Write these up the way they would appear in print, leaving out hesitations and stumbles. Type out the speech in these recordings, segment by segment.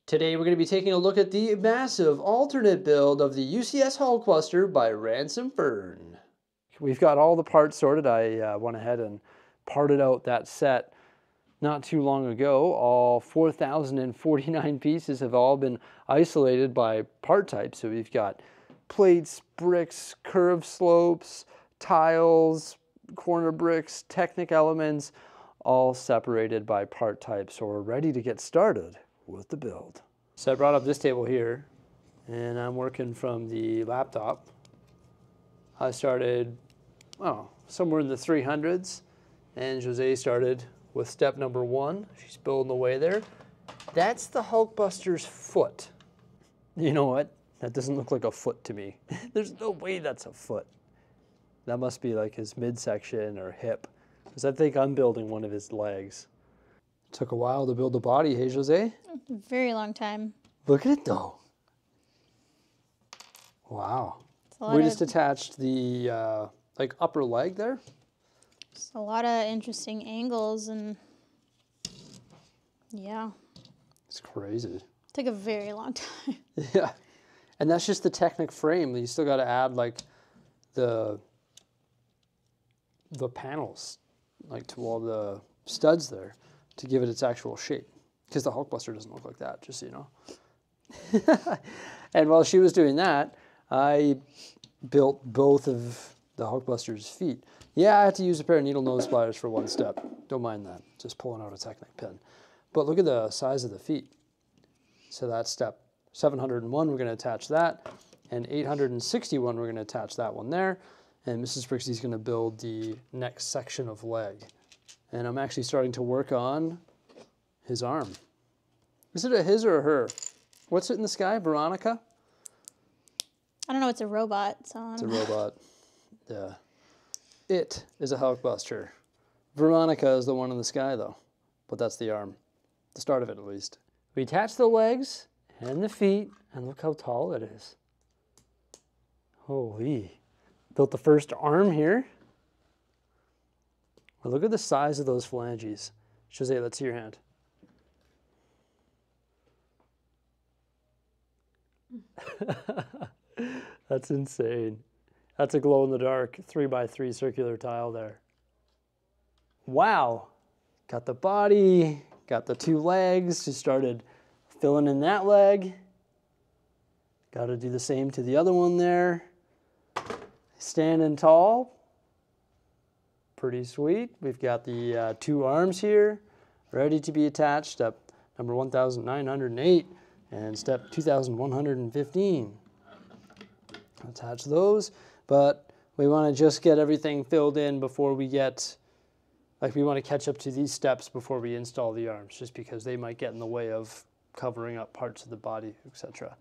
Today we're going to be taking a look at the massive alternate build of the UCS Hulkbuster by Ransom Fern. We've got all the parts sorted. I went ahead and parted out that set not too long ago. All 4,049 pieces have all been isolated by part type. So we've got plates, bricks, curved slopes, tiles, corner bricks, Technic elements, all separated by part type. So we're ready to get started with the build. So I brought up this table here, and I'm working from the laptop. I started, somewhere in the 300s, and Jose started with step number 1. She's building away there. That's the Hulkbuster's foot. You know what? That doesn't look like a foot to me. There's no way that's a foot. That must be like his midsection or hip, because I think I'm building one of his legs. Took a while to build the body, hey Jose? Very long time. Look at it though. Wow. We just attached the like upper leg there. Just a lot of interesting angles and yeah. It's crazy. Took a very long time. Yeah. And that's just the Technic frame. You still got to add like the panels like to all the studs there to give it its actual shape, because the Hulkbuster doesn't look like that, just so you know. And while she was doing that, I built both of the Hulkbuster's feet. Yeah, I had to use a pair of needle nose pliers for one step. Don't mind that, just pulling out a Technic pin. But look at the size of the feet. So that's step 701, we're going to attach that, and 861, we're going to attach that one there. And Mrs. Brixie's going to build the next section of leg. And I'm actually starting to work on his arm. Is it a his or a her? What's it in the sky? Veronica? I don't know, it's a robot. So It's a robot. Yeah. It is a Hulkbuster. Veronica is the one in the sky though. But that's the arm. The start of it at least. We attach the legs and the feet, and look how tall it is. Holy. Built the first arm here. Well, look at the size of those phalanges. Jose, let's see your hand. That's insane. That's a glow-in-the-dark 3x3 circular tile there. Wow. Got the body, got the 2 legs, just started filling in that leg. Got to do the same to the other one there. Standing tall. Pretty sweet. We've got the 2 arms here ready to be attached. Step number 1,908 and step 2,115. Attach those, but we want to just get everything filled in before we get, like we want to catch up to these steps before we install the arms, just because they might get in the way of covering up parts of the body, etc.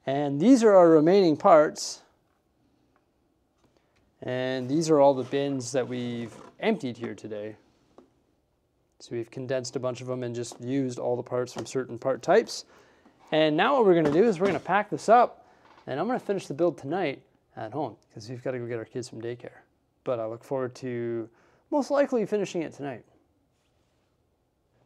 And these are our remaining parts. And these are all the bins that we've emptied here today. So we've condensed a bunch of them and just used all the parts from certain part types. And now what we're going to do is we're going to pack this up, and I'm going to finish the build tonight at home, because we've got to go get our kids from daycare. But I look forward to most likely finishing it tonight.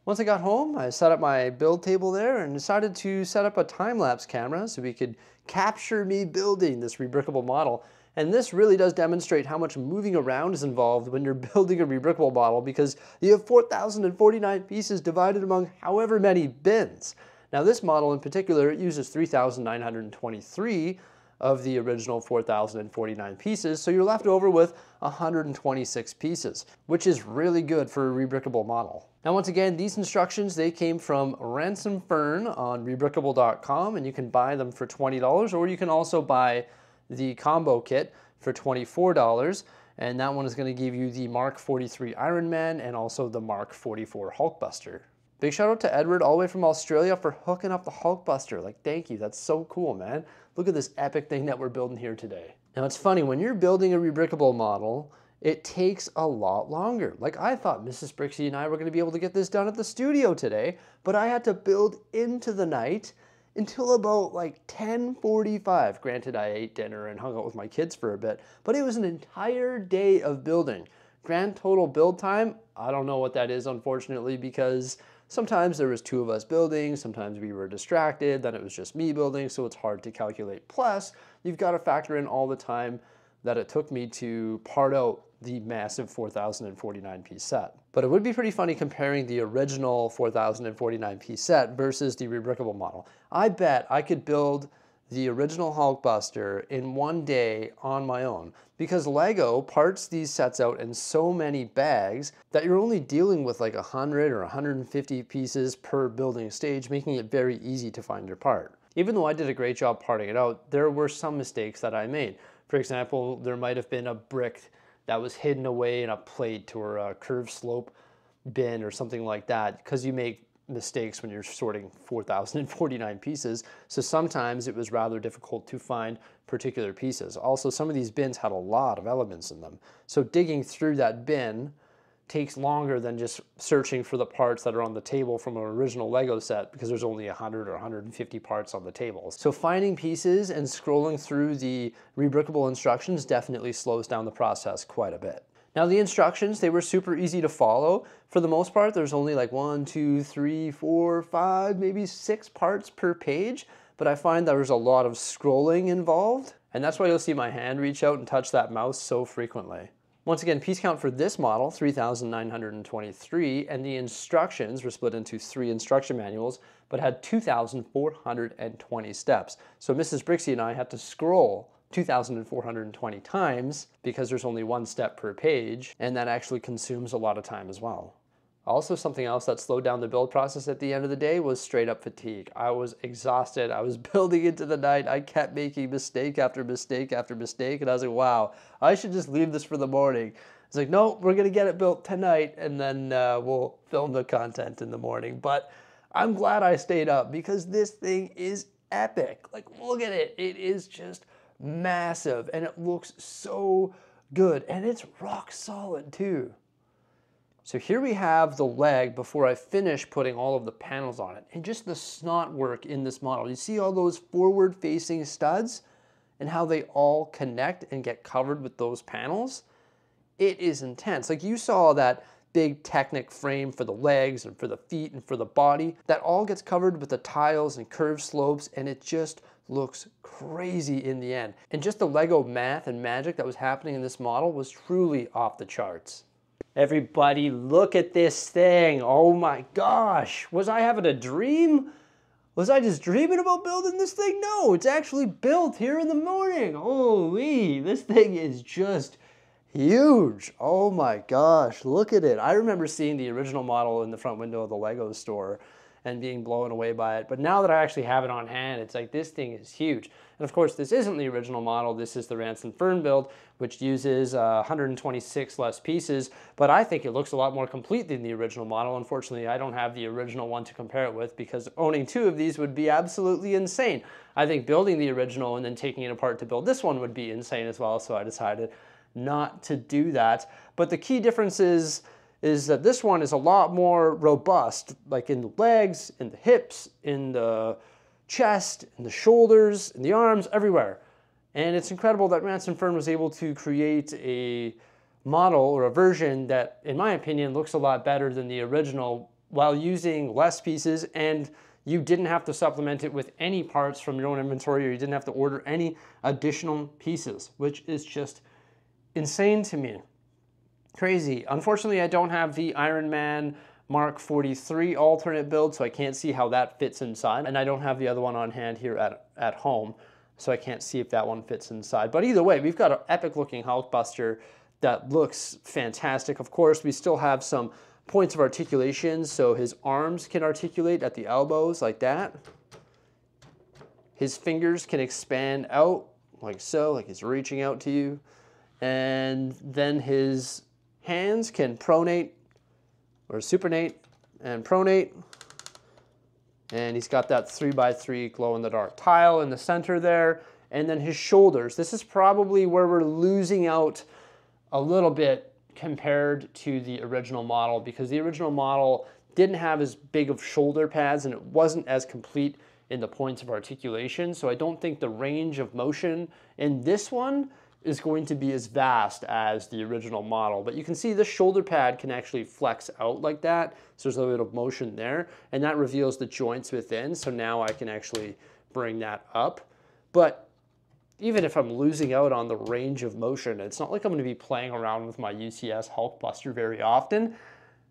Once I got home, I set up my build table there and decided to set up a time-lapse camera so we could capture me building this rebrickable model. And this really does demonstrate how much moving around is involved when you're building a rebrickable model, because you have 4,049 pieces divided among however many bins. Now this model in particular, it uses 3,923 of the original 4,049 pieces, so you're left over with 126 pieces, which is really good for a rebrickable model. Now once again, these instructions, they came from Ransom Fern on rebrickable.com, and you can buy them for $20, or you can also buy the combo kit for $24, and that one is going to give you the Mark 43 Iron Man and also the Mark 44 Hulkbuster. Big shout out to Edward all the way from Australia for hooking up the Hulkbuster. Like, thank you, that's so cool, man. Look at this epic thing that we're building here today. Now it's funny, when you're building a rebrickable model, it takes a lot longer. Like, I thought Mrs. Brixie and I were going to be able to get this done at the studio today, but I had to build into the night until about like 10:45. Granted, I ate dinner and hung out with my kids for a bit, but it was an entire day of building. Grand total build time, I don't know what that is, unfortunately, because sometimes there was two of us building, sometimes we were distracted, then it was just me building, so it's hard to calculate. Plus, you've got to factor in all the time that it took me to part out the massive 4,049 piece set. But it would be pretty funny comparing the original 4,049 piece set versus the rebrickable model. I bet I could build the original Hulkbuster in one day on my own, because Lego parts these sets out in so many bags that you're only dealing with like 100 or 150 pieces per building stage, making it very easy to find your part. Even though I did a great job parting it out, there were some mistakes that I made. For example, there might have been a brick that was hidden away in a plate or a curved slope bin or something like that, because you make mistakes when you're sorting 4,049 pieces. So sometimes it was rather difficult to find particular pieces. Also, some of these bins had a lot of elements in them. So digging through that bin takes longer than just searching for the parts that are on the table from an original Lego set, because there's only 100 or 150 parts on the table. So finding pieces and scrolling through the rebrickable instructions definitely slows down the process quite a bit. Now the instructions, they were super easy to follow. For the most part, there's only like 1, 2, 3, 4, 5, maybe 6 parts per page, but I find there's a lot of scrolling involved, and that's why you'll see my hand reach out and touch that mouse so frequently. Once again, piece count for this model, 3,923, and the instructions were split into 3 instruction manuals, but had 2,420 steps. So Mrs. Brixie and I had to scroll 2,420 times because there's only 1 step per page, and that actually consumes a lot of time as well. Also, something else that slowed down the build process at the end of the day was straight up fatigue. I was exhausted. I was building into the night. I kept making mistake after mistake after mistake, and I was like, wow, I should just leave this for the morning. It's like, no, we're gonna get it built tonight, and then we'll film the content in the morning. But I'm glad I stayed up, because this thing is epic. Like, look at it. It is just massive, and it looks so good, and it's rock solid too. So here we have the leg before I finish putting all of the panels on it, and just the snot work in this model. You see all those forward facing studs and how they all connect and get covered with those panels? It is intense. Like, you saw that big Technic frame for the legs and for the feet and for the body. That all gets covered with the tiles and curved slopes, and it just looks crazy in the end. And just the Lego math and magic that was happening in this model was truly off the charts. Everybody, look at this thing. Oh my gosh. Was I having a dream? Was I just dreaming about building this thing? No, it's actually built here in the morning. Holy, this thing is just huge. Oh my gosh, look at it. I remember seeing the original model in the front window of the Lego store and being blown away by it. But now that I actually have it on hand, it's like, this thing is huge. And of course, this isn't the original model. This is the Ranson Fern build, which uses 126 less pieces, but I think it looks a lot more complete than the original model. Unfortunately, I don't have the original one to compare it with, because owning 2 of these would be absolutely insane. I think building the original and then taking it apart to build this one would be insane as well, so I decided not to do that. But the key difference is that this one is a lot more robust, like in the legs, in the hips, in the chest, in the shoulders, in the arms, everywhere. And it's incredible that Ranson Fern was able to create a model or a version that, in my opinion, looks a lot better than the original while using less pieces, and you didn't have to supplement it with any parts from your own inventory, or you didn't have to order any additional pieces, which is just insane to me. Crazy. Unfortunately, I don't have the Iron Man Mark 43 alternate build, so I can't see how that fits inside. And I don't have the other one on hand here at home, so I can't see if that one fits inside. But either way, we've got an epic looking Hulkbuster that looks fantastic. Of course, we still have some points of articulation, so his arms can articulate at the elbows like that. His fingers can expand out like so, like he's reaching out to you. And then his hands can pronate or supinate and pronate. And he's got that 3x3 glow-in-the-dark tile in the center there. And then his shoulders. This is probably where we're losing out a little bit compared to the original model, because the original model didn't have as big of shoulder pads and it wasn't as complete in the points of articulation. So I don't think the range of motion in this one is going to be as vast as the original model. But you can see the shoulder pad can actually flex out like that. So there's a little bit of motion there, and that reveals the joints within. So now I can actually bring that up. But even if I'm losing out on the range of motion, it's not like I'm going to be playing around with my UCS Hulkbuster very often.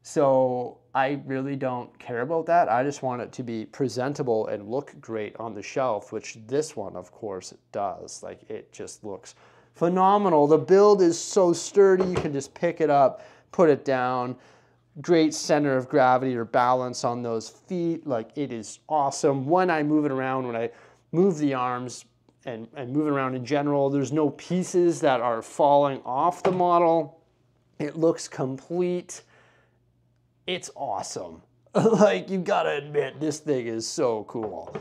So I really don't care about that. I just want it to be presentable and look great on the shelf, which this one, of course, does. Like, it just looks phenomenal. The build is so sturdy. You can just pick it up, put it down. Great center of gravity or balance on those feet. Like, it is awesome. When I move it around, when I move the arms and move it around in general, there's no pieces that are falling off the model. It looks complete. It's awesome. Like, you gotta admit, this thing is so cool.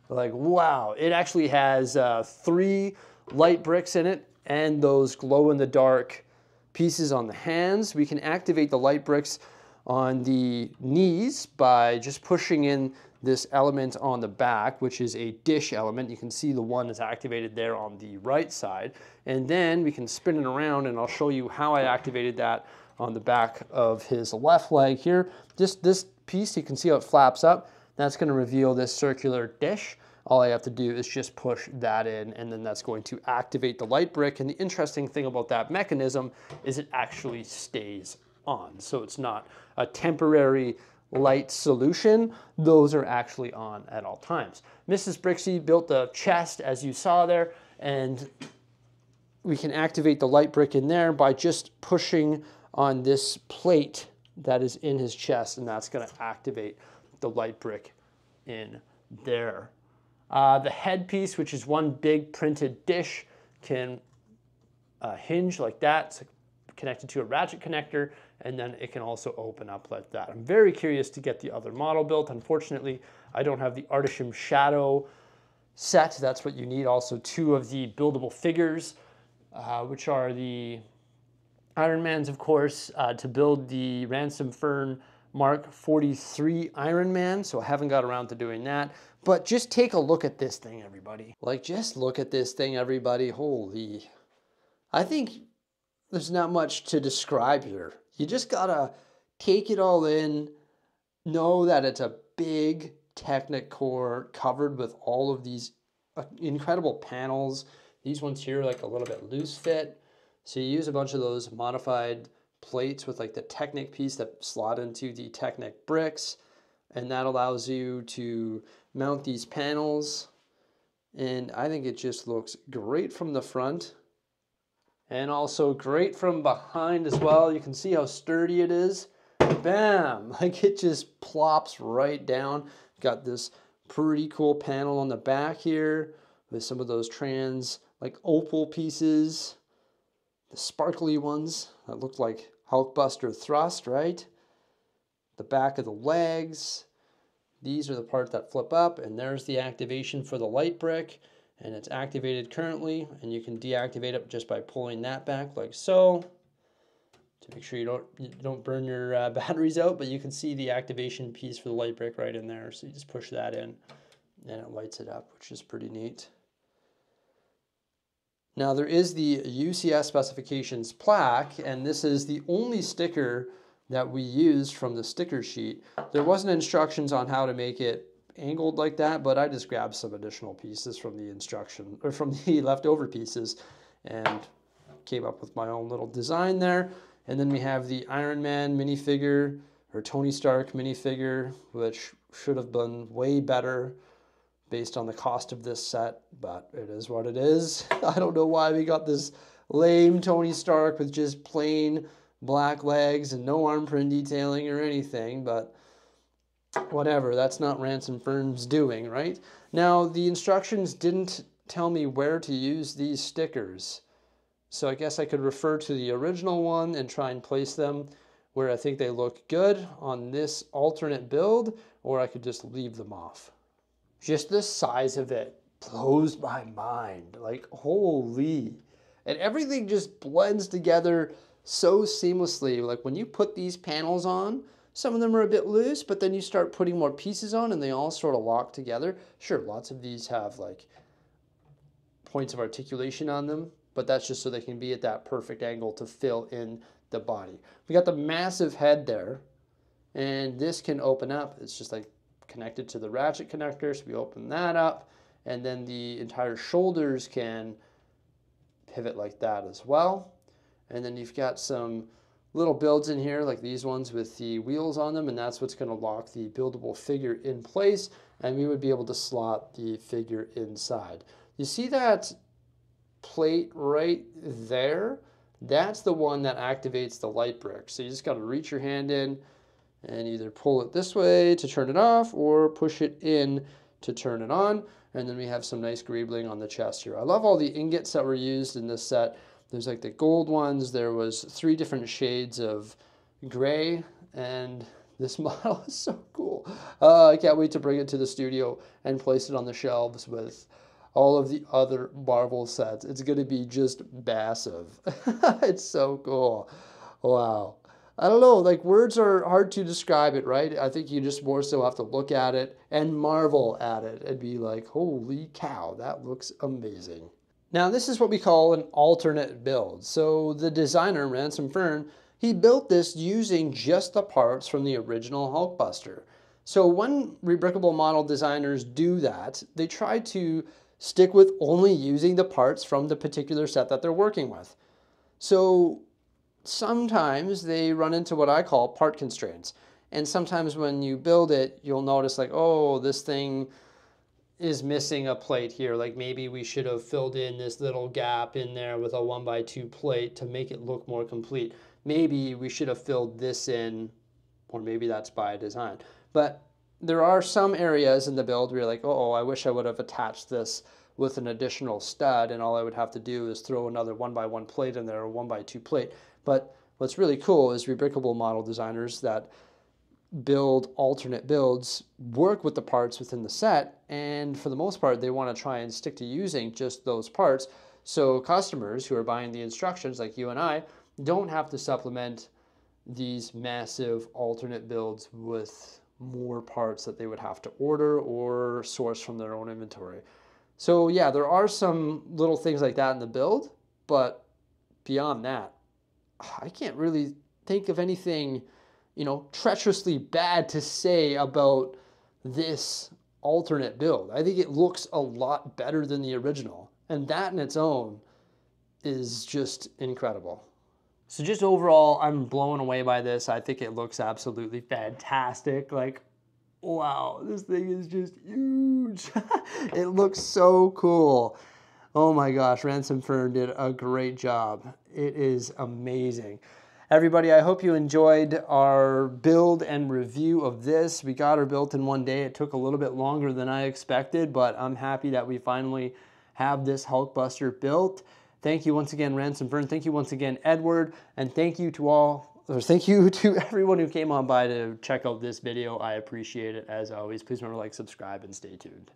Like, wow. It actually has 3 light bricks in it and those glow-in-the-dark pieces on the hands. We can activate the light bricks on the knees by just pushing in this element on the back, which is a dish element. You can see the one is activated there on the right side. And then we can spin it around, and I'll show you how I activated that on the back of his left leg here. Just this piece, you can see how it flaps up. That's going to reveal this circular dish. All I have to do is just push that in, and then that's going to activate the light brick. And the interesting thing about that mechanism is it actually stays on. So it's not a temporary light solution. Those are actually on at all times. Mrs. Brixie built the chest, as you saw there, and we can activate the light brick in there by just pushing on this plate that is in his chest, and that's going to activate the light brick in there. The headpiece, which is one big printed dish, can hinge like that. It's connected to a ratchet connector, and then it can also open up like that. I'm very curious to get the other model built. Unfortunately, I don't have the Artisham Shadow set. That's what you need. Also, 2 of the buildable figures, which are the Iron Mans, of course, to build the Ransom Fern Mark 43 Iron Man. So I haven't got around to doing that. But just take a look at this thing, everybody. Like, just look at this thing, everybody. Holy. I think there's not much to describe here. You just gotta take it all in, know that it's a big Technicore covered with all of these incredible panels. These ones here are like a little bit loose fit. So you use a bunch of those modified plates with like the Technic piece that slot into the Technic bricks. And that allows you to mount these panels. And I think it just looks great from the front. And also great from behind as well. You can see how sturdy it is. Bam! Like, it just plops right down. Got this pretty cool panel on the back here with some of those trans, like, opal pieces. The sparkly ones that look like Hulkbuster thrust, right? The back of the legs. These are the parts that flip up, and there's the activation for the light brick. And it's activated currently, and you can deactivate it just by pulling that back like so to make sure you don't burn your batteries out. But you can see the activation piece for the light brick right in there. So you just push that in, and it lights it up, which is pretty neat. Now there is the UCS specifications plaque, and this is the only sticker that we used from the sticker sheet. There wasn't instructions on how to make it angled like that, but I just grabbed some additional pieces from the instruction, or from the leftover pieces, and came up with my own little design there. And then we have the Iron Man minifigure, or Tony Stark minifigure, which should have been way better based on the cost of this set, but it is what it is. I don't know why we got this lame Tony Stark with just plain black legs and no arm print detailing or anything, but whatever, that's not Ransom Fern's doing, right? Now, the instructions didn't tell me where to use these stickers, so I guess I could refer to the original one and try and place them where I think they look good on this alternate build, or I could just leave them off. Just the size of it blows my mind. Like, holy. And everything just blends together so seamlessly. Like, when you put these panels on, some of them are a bit loose, but then you start putting more pieces on and they all sort of lock together. Sure, lots of these have like points of articulation on them, but that's just so they can be at that perfect angle to fill in the body. We got the massive head there, and this can open up. It's just like connected to the ratchet connector, so we open that up, and then the entire shoulders can pivot like that as well. And then you've got some little builds in here like these ones with the wheels on them, and that's what's going to lock the buildable figure in place, and we would be able to slot the figure inside. You see that plate right there? That's the one that activates the light brick. So you just got to reach your hand in and either pull it this way to turn it off or push it in to turn it on. And then we have some nice greebling on the chest here. I love all the ingots that were used in this set. There's like the gold ones. There was 3 different shades of gray, and this model is so cool. I can't wait to bring it to the studio and place it on the shelves with all of the other Marvel sets. It's going to be just massive. It's so cool. Wow. I don't know, like words are hard to describe it, right? I think you just more so have to look at it and marvel at it and be like, holy cow, that looks amazing. Now this is what we call an alternate build. So the designer, Ransom Fern, he built this using just the parts from the original Hulkbuster. So when rebrickable model designers do that, they try to stick with only using the parts from the particular set that they're working with. So sometimes they run into what I call part constraints. And sometimes when you build it, you'll notice like, oh, this thing is missing a plate here. Like maybe we should have filled in this little gap in there with a 1x2 plate to make it look more complete. Maybe we should have filled this in, or maybe that's by design. But there are some areas in the build where you're like, oh, I wish I would have attached this with an additional stud, and all I would have to do is throw another 1x1 plate in there, or 1x2 plate. But what's really cool is rebrickable model designers that build alternate builds work with the parts within the set, and for the most part they want to try and stick to using just those parts, so customers who are buying the instructions like you and I don't have to supplement these massive alternate builds with more parts that they would have to order or source from their own inventory. So yeah, there are some little things like that in the build, but beyond that, I can't really think of anything, you know, treacherously bad to say about this alternate build. I think it looks a lot better than the original, and that in its own is just incredible. So just overall, I'm blown away by this. I think it looks absolutely fantastic. Like, wow, this thing is just huge. It looks so cool. Oh my gosh, Ransom Fern did a great job. It is amazing. Everybody, I hope you enjoyed our build and review of this. We got her built in one day. It took a little bit longer than I expected, but I'm happy that we finally have this Hulkbuster built. Thank you once again, Ransom Fern. Thank you once again, Edward. And thank you to everyone who came on by to check out this video. I appreciate it as always. Please remember to like, subscribe, and stay tuned.